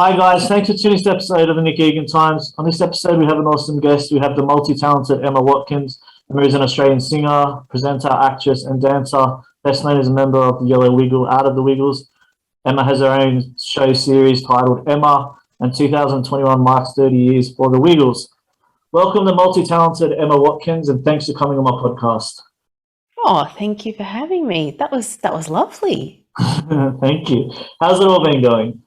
Hi guys, thanks for tuning to this episode of the Nick Egan Times. On this episode, we have an awesome guest. We have the multi-talented Emma Watkins, who is an Australian singer, presenter, actress, and dancer, best known as a member of the Yellow Wiggle, Out of the Wiggles. Emma has her own show series titled Emma, and 2021 marks 30 years for the Wiggles. Welcome the multi-talented Emma Watkins, and thanks for coming on my podcast. Oh, thank you for having me. That was lovely. Thank you. How's it all been going?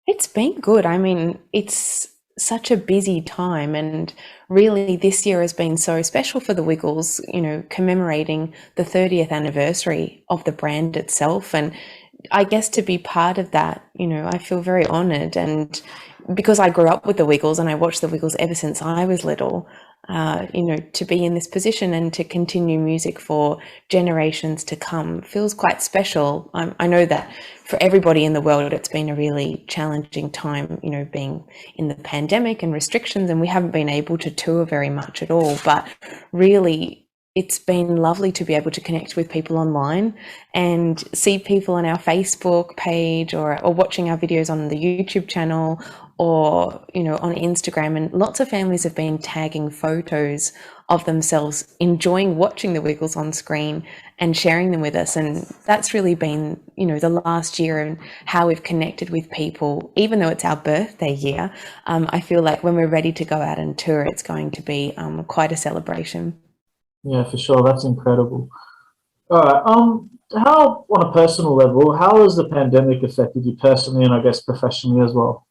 It's been good. I mean, it's such a busy time, and really this year has been so special for the Wiggles, commemorating the 30th anniversary of the brand itself. And I guess to be part of that, I feel very honored. And because I grew up with the Wiggles and I watched the Wiggles ever since I was little, to be in this position and to continue music for generations to come feels quite special. I know that for everybody in the world, it's been a really challenging time, being in the pandemic and restrictions, and we haven't been able to tour very much at all. But really, it's been lovely to be able to connect with people online and see people on our Facebook page or watching our videos on the YouTube channel or, on Instagram. And lots of families have been tagging photos of themselves enjoying watching the Wiggles on screen and sharing them with us. And that's really been, the last year and how we've connected with people, even though it's our birthday year. I feel like when we're ready to go out and tour, it's going to be quite a celebration. Yeah, for sure. That's incredible. All right. How, on a personal level, how has the pandemic affected you personally and I guess professionally as well?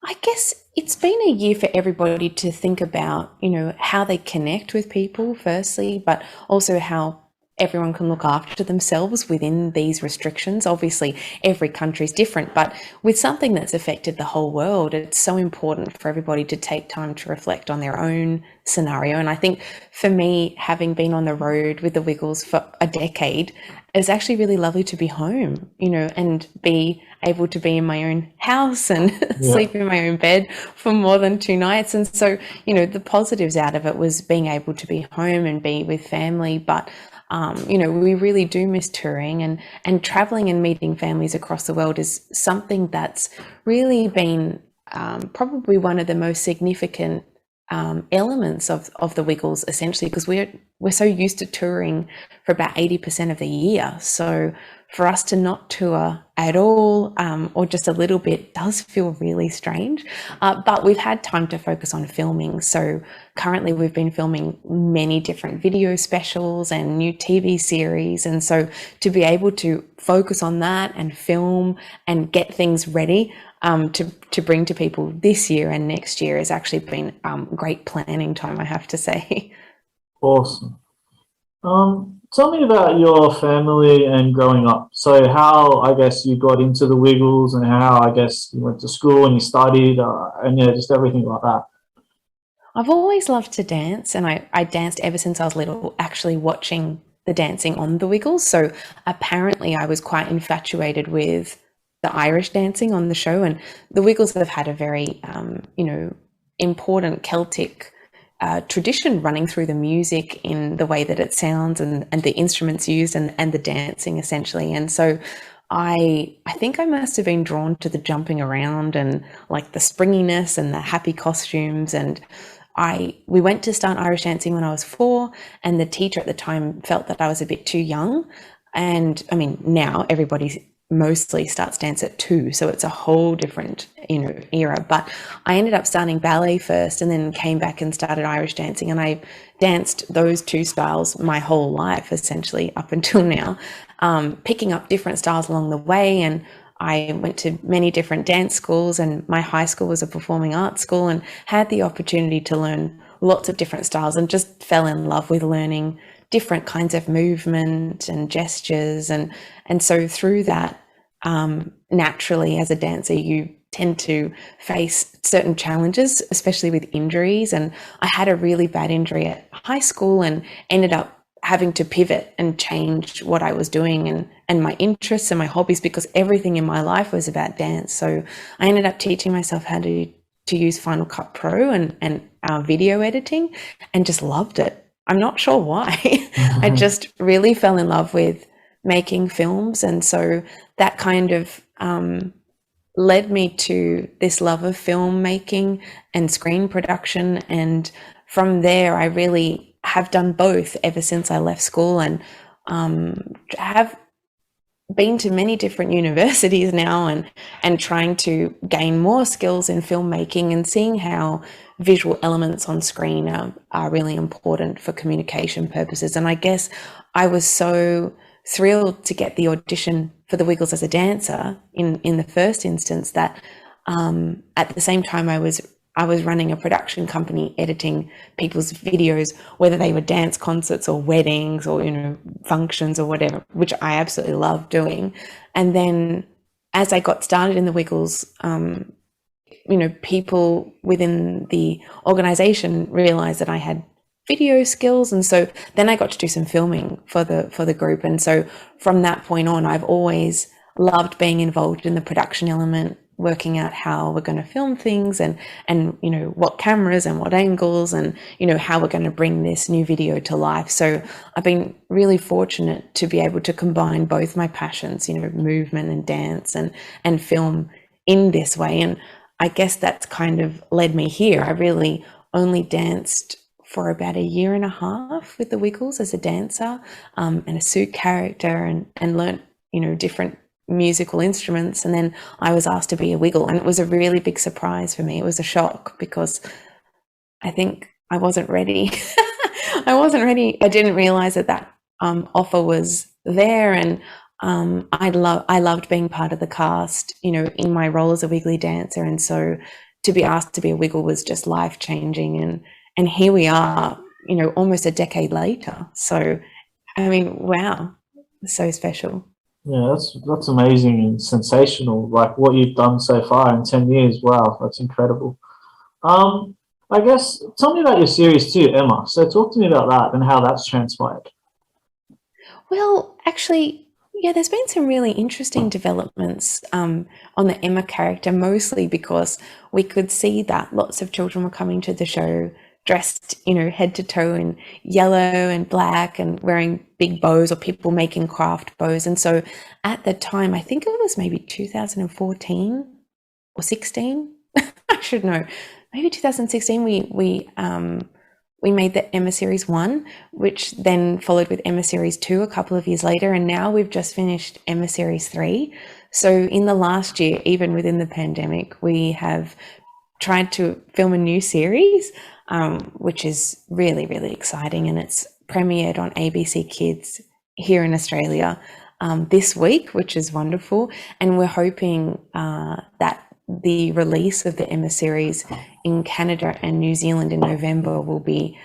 I guess it's been a year for everybody to think about, how they connect with people, firstly, but also how everyone can look after themselves within these restrictions. Obviously, every country is different, but with something that's affected the whole world, it's so important for everybody to take time to reflect on their own scenario. And I think for me, having been on the road with the Wiggles for a decade, it's actually really lovely to be home, and be able to be in my own house and Yeah. sleep in my own bed for more than 2 nights. And so, the positives out of it was being able to be home and be with family. But we really do miss touring, and traveling and meeting families across the world is something that's really been probably one of the most significant elements of the Wiggles, essentially, because we're so used to touring for about 80% of the year. So for us to not tour at all, or just a little bit, does feel really strange. But we've had time to focus on filming. So currently we've been filming many different video specials and new TV series. And so to be able to focus on that and film and get things ready to bring to people this year and next year has actually been great planning time, I have to say. Awesome. Tell me about your family and growing up. So, how I guess you got into the Wiggles, and how I guess you went to school and you studied, and yeah, just everything like that. I've always loved to dance, and I danced ever since I was little, actually watching the dancing on the Wiggles. So apparently, I was quite infatuated with the Irish dancing on the show, and the Wiggles have had a very, important Celtic tradition running through the music in the way that it sounds and the instruments used and the dancing essentially. And so I think I must have been drawn to the jumping around and like the springiness and the happy costumes. And we went to start Irish dancing when I was 4, and the teacher at the time felt that I was a bit too young. And I mean, now everybody mostly starts dance at 2, so it's a whole different, era. But I ended up starting ballet first, and then came back and started Irish dancing, and I danced those two styles my whole life, essentially up until now, picking up different styles along the way. And I went to many different dance schools, and my high school was a performing arts school, and had the opportunity to learn lots of different styles, and just fell in love with learning different kinds of movement and gestures. And so through that, naturally as a dancer, you tend to face certain challenges, especially with injuries. And I had a really bad injury at high school and ended up having to pivot and change what I was doing and my interests and my hobbies, because everything in my life was about dance. So I ended up teaching myself how to use Final Cut Pro and video editing, and just loved it. I'm not sure why. I just really fell in love with making films. And so that kind of led me to this love of filmmaking and screen production. And from there, I really have done both ever since I left school, and have been to many different universities now, and trying to gain more skills in filmmaking and seeing how visual elements on screen are really important for communication purposes. And I guess I was so thrilled to get the audition for the Wiggles as a dancer in the first instance that at the same time I was running a production company editing people's videos, whether they were dance concerts or weddings or, functions or whatever, which I absolutely love doing. And then as I got started in the Wiggles, people within the organization realized that I had video skills. And so then I got to do some filming for the group. And so from that point on, I've always loved being involved in the production element, working out how we're going to film things and what cameras and what angles and how we're going to bring this new video to life. So I've been really fortunate to be able to combine both my passions, movement and dance and film in this way. And I guess that's kind of led me here. I really only danced for about a year and a half with the Wiggles as a dancer, and a suit character, and learnt different musical instruments. And then I was asked to be a Wiggle, and it was a really big surprise for me. It was a shock because I think I wasn't ready. I didn't realize that offer was there, and I loved being part of the cast, in my role as a Wiggly dancer. And so to be asked to be a Wiggle was just life-changing, and here we are, almost a decade later. So I mean, wow, so special. Yeah, that's amazing and sensational. Like what you've done so far in 10 years. Wow, that's incredible. I guess tell me about your series too, Emma. So talk to me about that and how that's transpired. Well, actually, yeah, there's been some really interesting developments on the Emma character, mostly because we could see that lots of children were coming to the show dressed, head to toe in yellow and black and wearing big bows, or people making craft bows. And so at the time, I think it was maybe 2014 or 16, I should know, maybe 2016, we made the Emma Series 1, which then followed with Emma Series 2 a couple of years later, and now we've just finished Emma Series 3. So in the last year, even within the pandemic, we have tried to film a new series, which is really, really exciting, and it's premiered on ABC Kids here in Australia this week, which is wonderful. And we're hoping that the release of the Emma series in Canada and New Zealand in November will be,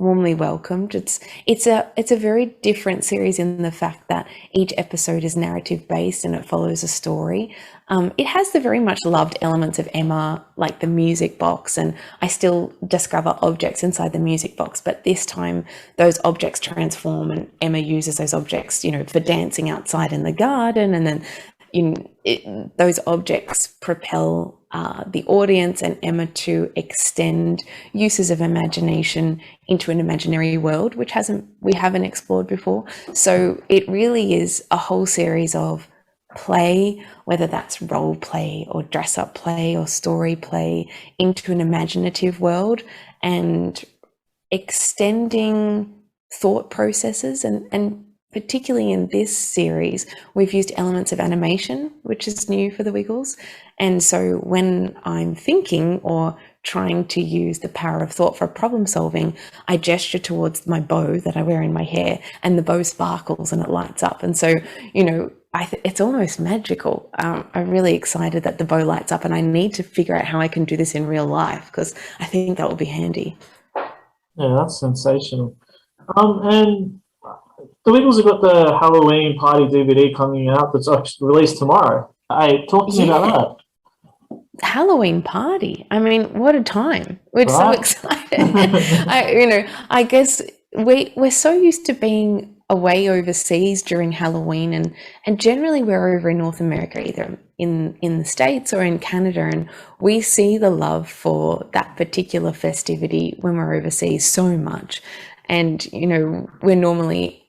warmly welcomed. It's a very different series in the fact that each episode is narrative based and it follows a story. It has the very much loved elements of Emma, like the music box, and I still discover objects inside the music box, but this time those objects transform and Emma uses those objects, for dancing outside in the garden, and then those objects propel the audience and Emma to extend uses of imagination into an imaginary world, which we haven't explored before. So it really is a whole series of play, whether that's role play or dress up play or story play, into an imaginative world, and extending thought processes. And particularly in this series, we've used elements of animation, which is new for the Wiggles. And so when I'm thinking or trying to use the power of thought for problem solving, I gesture towards my bow that I wear in my hair, and the bow sparkles and it lights up. And so, it's almost magical. I'm really excited that the bow lights up, and I need to figure out how I can do this in real life, because I think that will be handy. Yeah, that's sensational. And the Wiggles have got the Halloween party DVD coming out that's actually released tomorrow. Hey, talk to me about that. Halloween party. I mean, what a time. We're so Right? excited. I guess we're so used to being away overseas during Halloween, and generally we're over in North America, either in the States or in Canada, and we see the love for that particular festivity when we're overseas so much. And, we're normally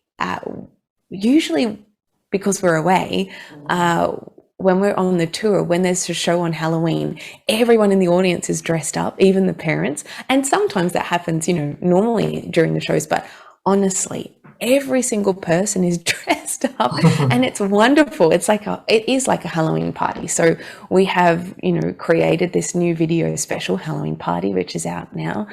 usually, because we're away, when we're on the tour, when there's a show on Halloween, everyone in the audience is dressed up, even the parents. And sometimes that happens, you know, normally during the shows, but honestly, every single person is dressed up and it's wonderful. It is like a Halloween party. So we have, you know, created this new video special, Halloween Party, which is out now,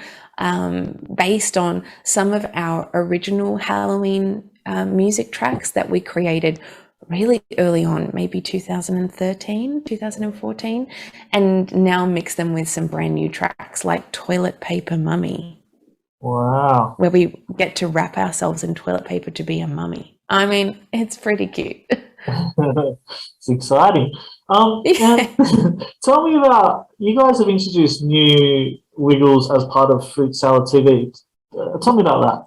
based on some of our original Halloween music tracks that we created really early on, maybe 2013, 2014, and now mix them with some brand new tracks like Toilet Paper Mummy. Wow. Where we get to wrap ourselves in toilet paper to be a mummy. I mean, it's pretty cute. It's exciting. And tell me about, you guys have introduced new Wiggles as part of Fruit Salad TV. Tell me about that.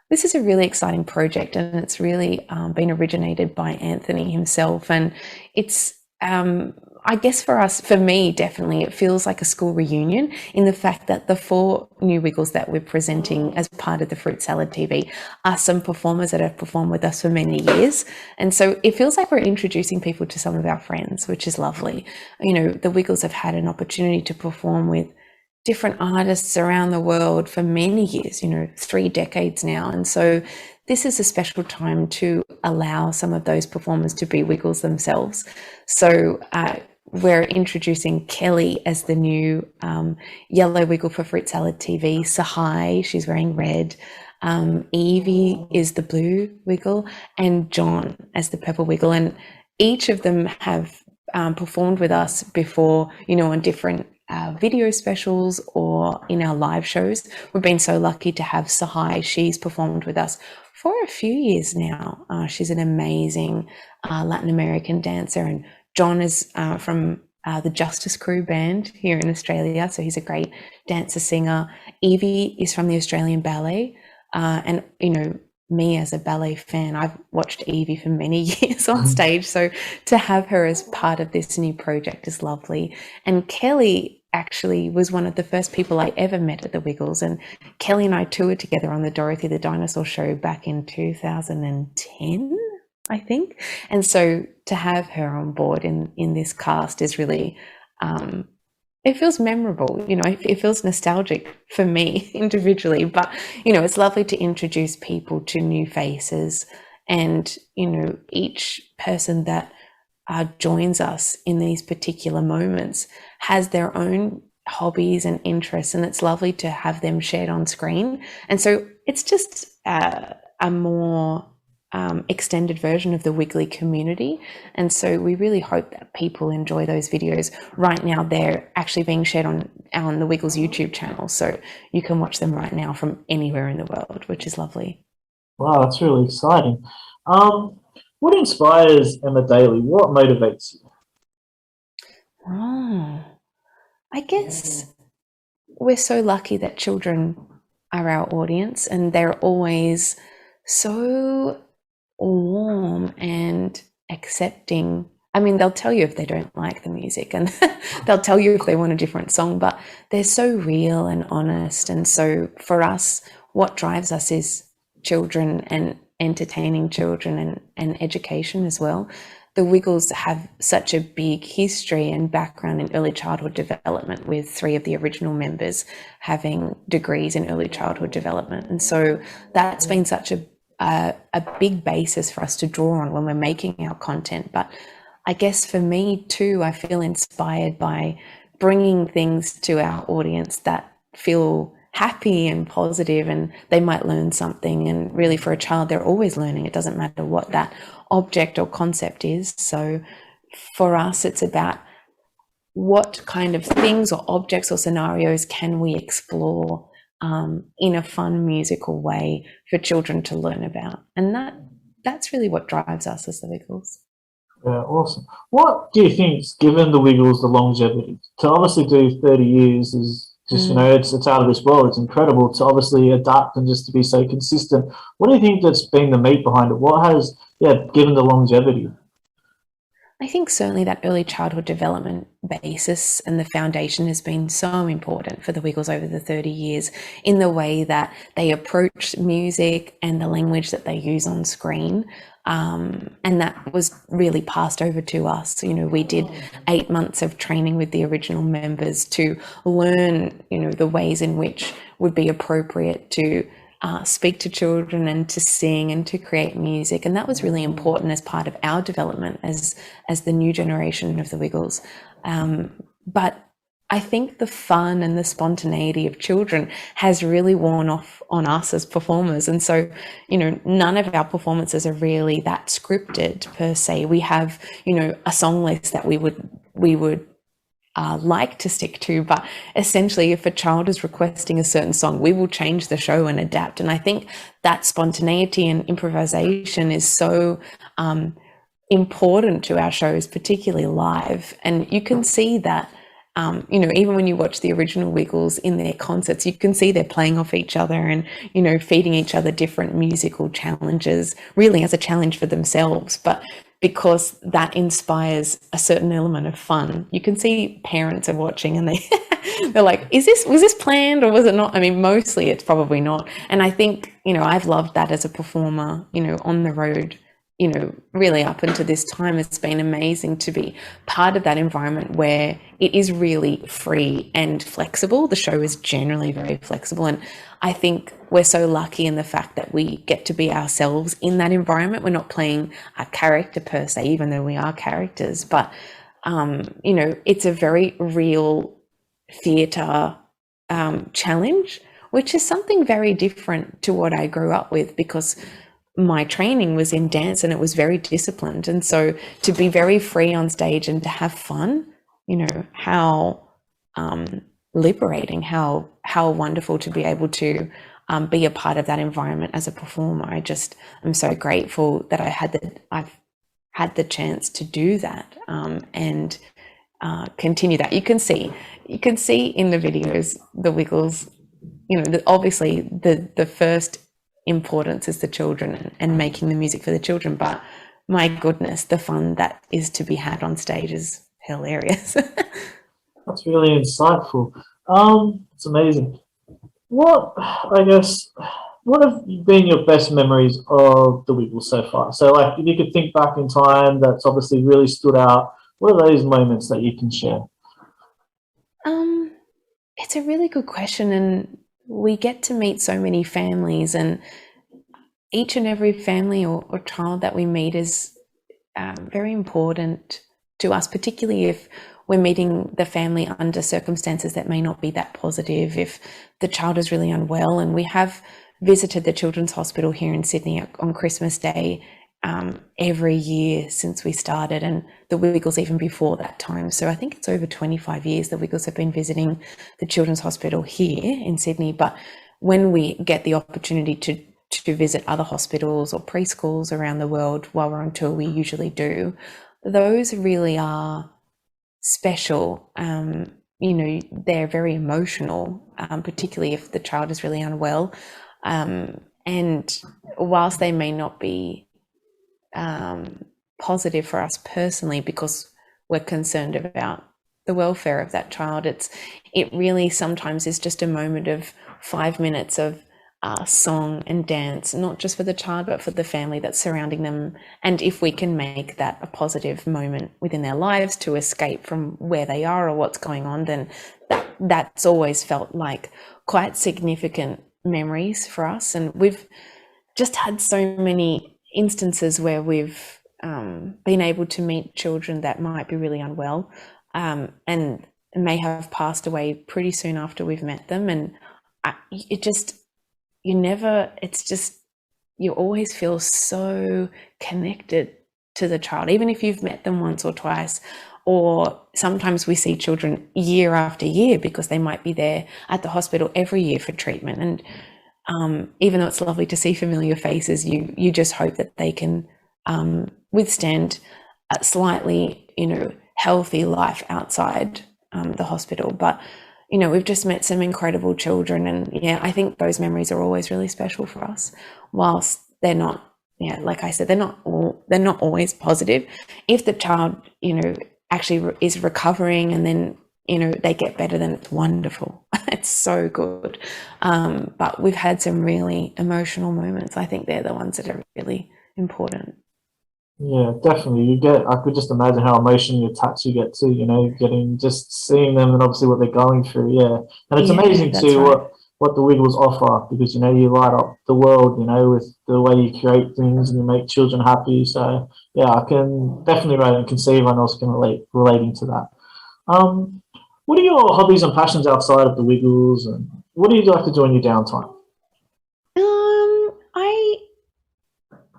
This is a really exciting project, and it's really been originated by Anthony himself. And it's, I guess for me, definitely, it feels like a school reunion in the fact that the 4 new Wiggles that we're presenting as part of the Fruit Salad TV are some performers that have performed with us for many years. And so it feels like we're introducing people to some of our friends, which is lovely. You know, the Wiggles have had an opportunity to perform with different artists around the world for many years, you know, 3 decades now. And so this is a special time to allow some of those performers to be Wiggles themselves. So we're introducing Kelly as the new yellow Wiggle for Fruit Salad TV. Sahai, she's wearing red. Evie is the blue Wiggle, and John as the purple Wiggle. And each of them have performed with us before, you know, on different video specials or in our live shows. We've been so lucky to have Sahai. She's performed with us for a few years now. She's an amazing Latin American dancer, and John is from the Justice Crew band here in Australia, so he's a great dancer singer. Evie is from the Australian Ballet, and you know, me as a ballet fan, I've watched Evie for many years on stage, so to have her as part of this new project is lovely. And Kelly actually was one of the first people I ever met at the Wiggles, and Kelly and I toured together on the Dorothy the Dinosaur show back in 2010, I think. And so to have her on board in this cast is really it feels memorable, you know, it feels nostalgic for me individually, but, you know, it's lovely to introduce people to new faces, and, you know, each person that joins us in these particular moments has their own hobbies and interests, and it's lovely to have them shared on screen. And so it's just a more extended version of the Wiggly community. And so we really hope that people enjoy those videos. Right now, they're actually being shared on the Wiggles YouTube channel. So you can watch them right now from anywhere in the world, which is lovely. Wow, that's really exciting. What inspires Emma Daly? What motivates you? Oh, I guess we're so lucky that children are our audience, and they're always so warm and accepting. I mean, they'll tell you if they don't like the music, and they'll tell you if they want a different song, but they're so real and honest. And so for us, what drives us is children and entertaining children and education as well. The Wiggles have such a big history and background in early childhood development, with 3 of the original members having degrees in early childhood development. And so that's been such a big basis for us to draw on when we're making our content. But I guess for me too, I feel inspired by bringing things to our audience that feel happy and positive, and they might learn something. And really, for a child, they're always learning. It doesn't matter what that object or concept is. So for us, it's about what kind of things or objects or scenarios can we explore in a fun, musical way for children to learn about. And that's really what drives us as the Wiggles. Yeah, awesome. What do you think's given the Wiggles the longevity? To obviously do 30 years is just, you know, it's out of this world. It's incredible to obviously adapt and just to be so consistent. What do you think that's been the meat behind it? What has, given the longevity? I think certainly that early childhood development basis and the foundation has been so important for the Wiggles over the 30 years in the way that they approach music and the language that they use on screen. And that was really passed over to us. You know, we did 8 months of training with the original members to learn, you know, the ways in which would be appropriate to speak to children and to sing and to create music, and that was really important as part of our development as the new generation of the Wiggles. But I think the fun and the spontaneity of children has really worn off on us as performers, and so, you know, none of our performances are really that scripted per se. We have, you know, a song list that we would like to stick to, but essentially if a child is requesting a certain song, we will change the show and adapt. And I think that spontaneity and improvisation is so important to our shows, particularly live. And you can see that, you know, even when you watch the original Wiggles in their concerts, you can see they're playing off each other and, you know, feeding each other different musical challenges, really as a challenge for themselves. But because that inspires a certain element of fun, you can see parents are watching and they're like, was this planned or was it not? I mean, mostly it's probably not. And I think, you know, I've loved that as a performer, you know, on the road, you know, really up until this time. It's been amazing to be part of that environment where it is really free and flexible. The show is generally very flexible, and I think we're so lucky in the fact that we get to be ourselves in that environment. We're not playing a character per se, even though we are characters, but you know, it's a very real theatre challenge, which is something very different to what I grew up with, because my training was in dance and it was very disciplined. And so to be very free on stage and to have fun, you know, how liberating, how wonderful to be able to be a part of that environment as a performer. I'm so grateful that I've had the chance to do that and continue that. You can see in the videos, the Wiggles, you know, obviously the first importance is the children and making the music for the children, but my goodness, the fun that is to be had on stage is hilarious. That's really insightful. It's amazing. What have been your best memories of the Wiggles so far? So, like, if you could think back in time, that's obviously really stood out. What are those moments that you can share? It's a really good question, and we get to meet so many families, and each and every family or child that we meet is very important to us, particularly if we're meeting the family under circumstances that may not be that positive, if the child is really unwell. And we have visited the Children's Hospital here in Sydney on Christmas Day every year since we started, and the Wiggles even before that time. So I think it's over 25 years the Wiggles have been visiting the Children's Hospital here in Sydney. But when we get the opportunity to visit other hospitals or preschools around the world while we're on tour, we usually do. Those really are special. You know, they're very emotional, particularly if the child is really unwell. And whilst they may not be positive for us personally because we're concerned about the welfare of that child, it really sometimes is just a moment of 5 minutes of song and dance, not just for the child but for the family that's surrounding them. And if we can make that a positive moment within their lives to escape from where they are or what's going on, then that's always felt like quite significant memories for us. And we've just had so many instances where we've been able to meet children that might be really unwell and may have passed away pretty soon after we've met them. And you always feel so connected to the child, even if you've met them once or twice. Or sometimes we see children year after year because they might be there at the hospital every year for treatment. And even though it's lovely to see familiar faces, you just hope that they can withstand a slightly, healthy life outside the hospital. But we've just met some incredible children, and I think those memories are always really special for us. Whilst they're not yeah, like I said, they're not always positive. If the child, actually is recovering and then, they get better, then it's wonderful. It's so good. But we've had some really emotional moments. I think they're the ones that are really important. Yeah, definitely. I could just imagine how emotionally attached you get to, getting just seeing them and obviously what they're going through. Yeah, and it's Yeah, amazing that's too right. what the Wiggles offer because you light up the world, with the way you create things and you make children happy. So yeah, I can definitely relate and can see everyone else can relating to that. Um, what are your hobbies and passions outside of the Wiggles, and what do you like to do in your downtime?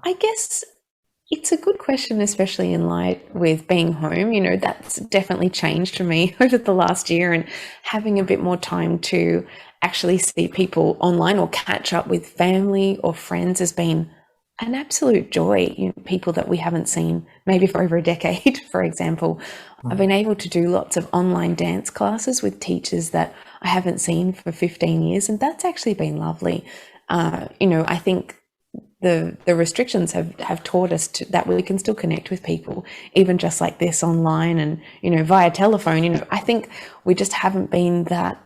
I guess it's a good question, especially in light with being home. That's definitely changed for me over the last year, and having a bit more time to actually see people online or catch up with family or friends has been an absolute joy. People that we haven't seen maybe for over a decade, for example. I've been able to do lots of online dance classes with teachers that I haven't seen for 15 years, and that's actually been lovely. I think the restrictions have taught us that we can still connect with people, even just like this online and via telephone. I think we just haven't been that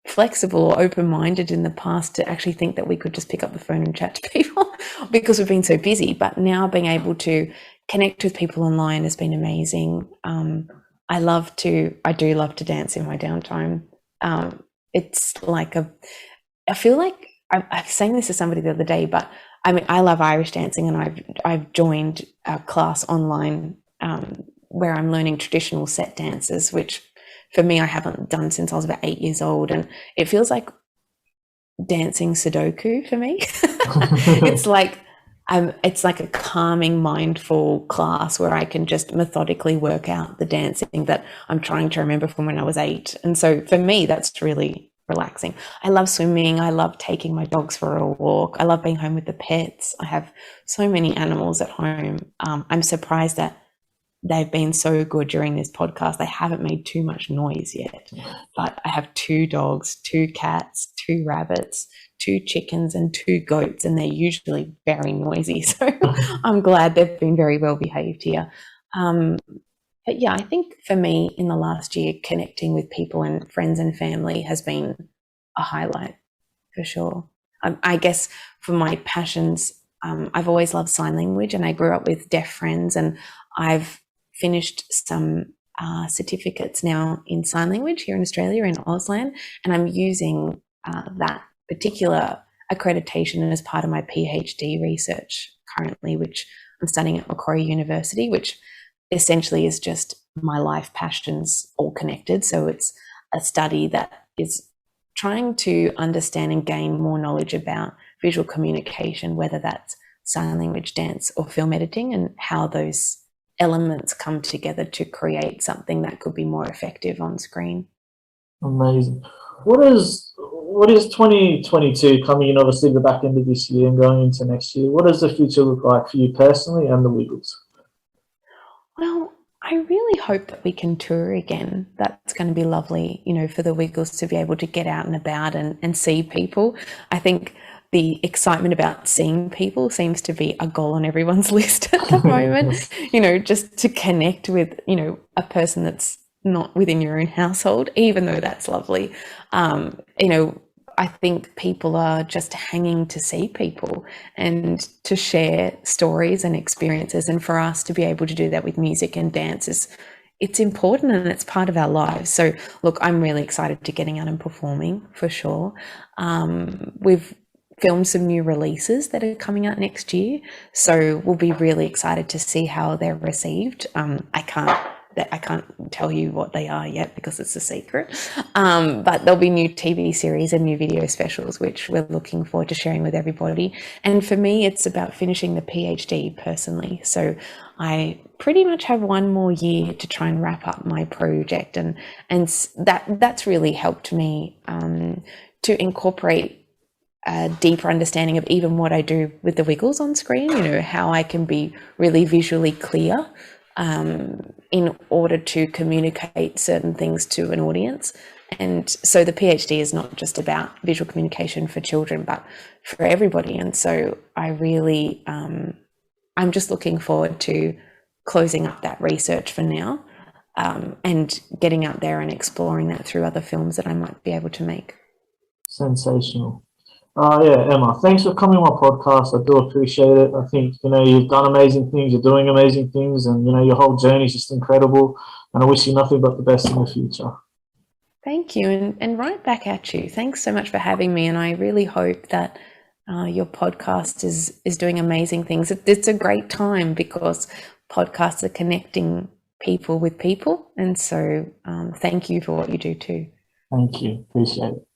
flexible or open-minded in the past to actually think that we could just pick up the phone and chat to people because we've been so busy. But now being able to connect with people online has been amazing. I do love to dance in my downtime. It's like I feel like I was saying this to somebody the other day, but I mean, I love Irish dancing, and I've joined a class online where I'm learning traditional set dances, which for me I haven't done since I was about 8 years old, and it feels like dancing Sudoku for me. It's like it's like a calming, mindful class where I can just methodically work out the dancing that I'm trying to remember from when I was 8, and so for me that's really relaxing. I love swimming. I love taking my dogs for a walk. I love being home with the pets. I have so many animals at home. I'm surprised that they've been so good during this podcast. They haven't made too much noise yet, but I have 2 dogs, 2 cats, 2 rabbits, 2 chickens, and 2 goats, and they're usually very noisy. So I'm glad they've been very well behaved here. But yeah, I think for me in the last year, connecting with people and friends and family has been a highlight for sure. I guess for my passions, I've always loved sign language, and I grew up with deaf friends, and I've finished some certificates now in sign language here in Australia, in Auslan, and I'm using that particular accreditation as part of my PhD research currently, which I'm studying at Macquarie University, which essentially is just my life passions all connected. So it's a study that is trying to understand and gain more knowledge about visual communication, whether that's sign language, dance, or film editing, and how those elements come together to create something that could be more effective on screen. Amazing. What is 2022 coming in? Obviously, the back end of this year and going into next year. What does the future look like for you personally and the Wiggles? Well, I really hope that we can tour again. That's going to be lovely, for the Wiggles to be able to get out and about and see people. I think the excitement about seeing people seems to be a goal on everyone's list at the moment, just to connect with, a person that's not within your own household, even though that's lovely. I think people are just hanging to see people and to share stories and experiences. And for us to be able to do that with music and dance it's important, and it's part of our lives. So look, I'm really excited to getting out and performing for sure. We've filmed some new releases that are coming out next year, so we'll be really excited to see how they're received. I can't tell you what they are yet because it's a secret. But there'll be new TV series and new video specials, which we're looking forward to sharing with everybody. And for me, it's about finishing the PhD personally. So I pretty much have one more year to try and wrap up my project, and that's really helped me to incorporate a deeper understanding of even what I do with the Wiggles on screen. How I can be really visually clear in order to communicate certain things to an audience. And so the PhD is not just about visual communication for children, but for everybody. And so I really, I'm just looking forward to closing up that research for now, and getting out there and exploring that through other films that I might be able to make. Sensational. Yeah, Emma, thanks for coming on my podcast. I do appreciate it. I think, you've done amazing things, you're doing amazing things, and, your whole journey is just incredible. And I wish you nothing but the best in the future. Thank you. And right back at you. Thanks so much for having me. And I really hope that your podcast is doing amazing things. It's a great time because podcasts are connecting people with people. And so thank you for what you do too. Thank you. Appreciate it.